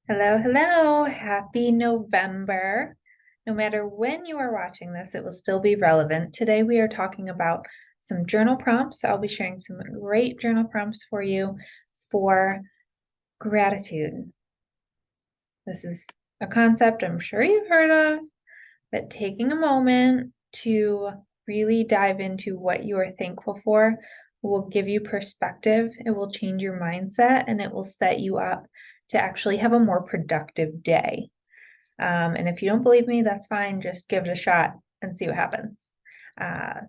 Hello, hello. Happy November. No matter when you are watching this, it will still be relevant. Today we are talking about some journal prompts. I'll be sharing some great journal prompts for you for gratitude. This is a concept I'm sure you've heard of, but taking a moment to really dive into what you are thankful for will give you perspective. It will change your mindset and it will set you up to actually have a more productive day. And if you don't believe me, that's fine. Just give it a shot and see what happens.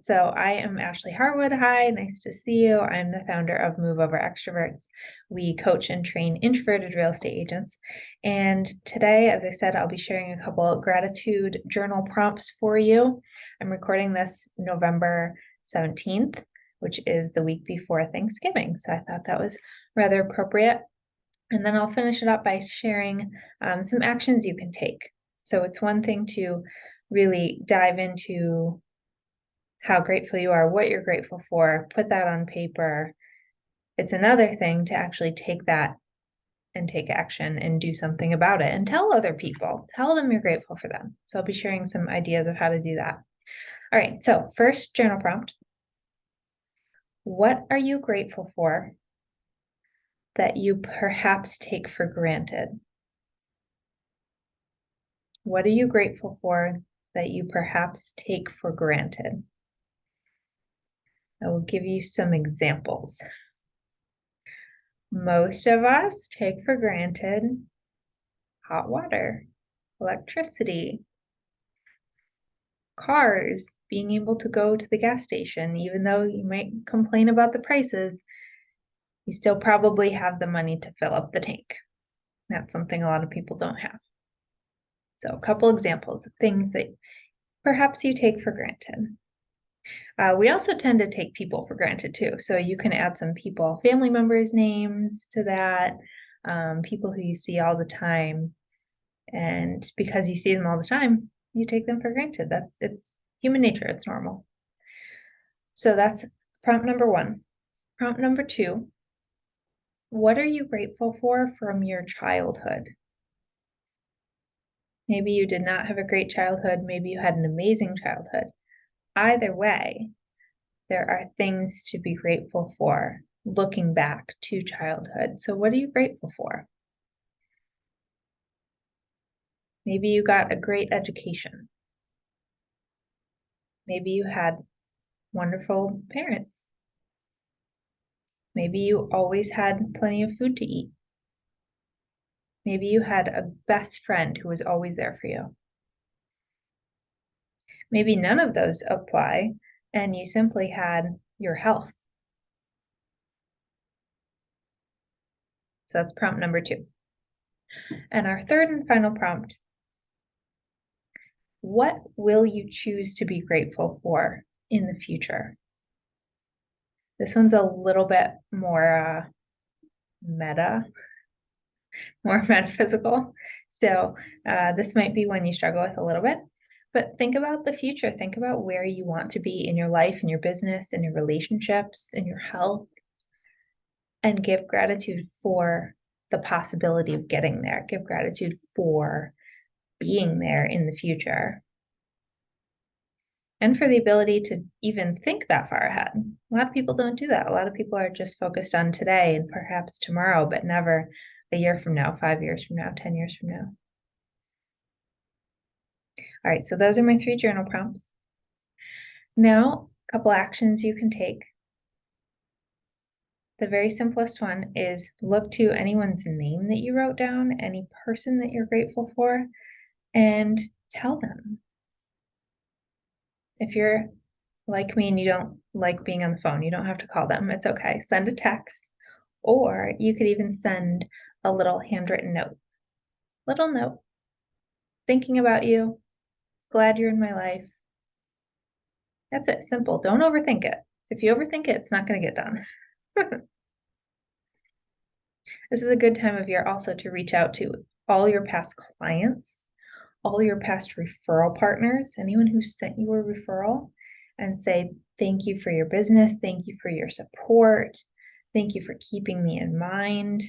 So I am Ashley Harwood. Hi, nice to see you. I'm the founder of Move Over Extroverts. We coach and train introverted real estate agents. And today, as I said, I'll be sharing a couple of gratitude journal prompts for you. I'm recording this November 17th, which is the week before Thanksgiving. So I thought that was rather appropriate. And then I'll finish it up by sharing some actions you can take. So it's one thing to really dive into how grateful you are, what you're grateful for, put that on paper. It's another thing to actually take that and take action and do something about it and tell other people, tell them you're grateful for them. So I'll be sharing some ideas of how to do that. All right, so first journal prompt. What are you grateful for that you perhaps take for granted? What are you grateful for that you perhaps take for granted? I will give you some examples. Most of us take for granted hot water, electricity, cars, being able to go to the gas station. Even though you might complain about the prices, you still probably have the money to fill up the tank. That's something a lot of people don't have. So a couple examples of things that perhaps you take for granted. We also tend to take people for granted too. So you can add some people, family members' names to that, people who you see all the time. And because you see them all the time, you take them for granted. It's human nature, it's normal. So that's prompt number one. Prompt number two, what are you grateful for from your childhood? Maybe you did not have a great childhood. Maybe you had an amazing childhood. Either way, there are things to be grateful for looking back to childhood. So what are you grateful for? Maybe you got a great education. Maybe you had wonderful parents. Maybe you always had plenty of food to eat. Maybe you had a best friend who was always there for you. Maybe none of those apply and you simply had your health. So that's prompt number two. And our third and final prompt, what will you choose to be grateful for in the future? This one's a little bit more meta, more metaphysical. So this might be one you struggle with a little bit, but think about the future. Think about where you want to be in your life, in your business, in your relationships, in your health, and give gratitude for the possibility of getting there. Give gratitude for being there in the future. And for the ability to even think that far ahead. A lot of people don't do that. A lot of people are just focused on today and perhaps tomorrow, but never a year from now, 5 years from now, 10 years from now. All right, so those are my 3 journal prompts. Now, a couple actions you can take. The very simplest one is look to anyone's name that you wrote down, any person that you're grateful for, and tell them. If you're like me and you don't like being on the phone, you don't have to call them. It's okay. Send a text, or you could even send a little handwritten note. Little note. Thinking about you. Glad you're in my life. That's it. Simple. Don't overthink it. If you overthink it, it's not going to get done. This is a good time of year also to reach out to all your past clients, all your past referral partners, anyone who sent you a referral, and say, thank you for your business. Thank you for your support. Thank you for keeping me in mind.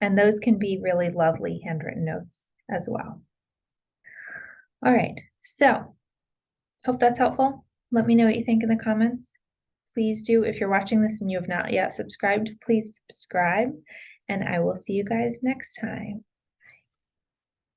And those can be really lovely handwritten notes as well. All right, so hope that's helpful. Let me know what you think in the comments. Please do, if you're watching this and you have not yet subscribed, please subscribe, and I will see you guys next time.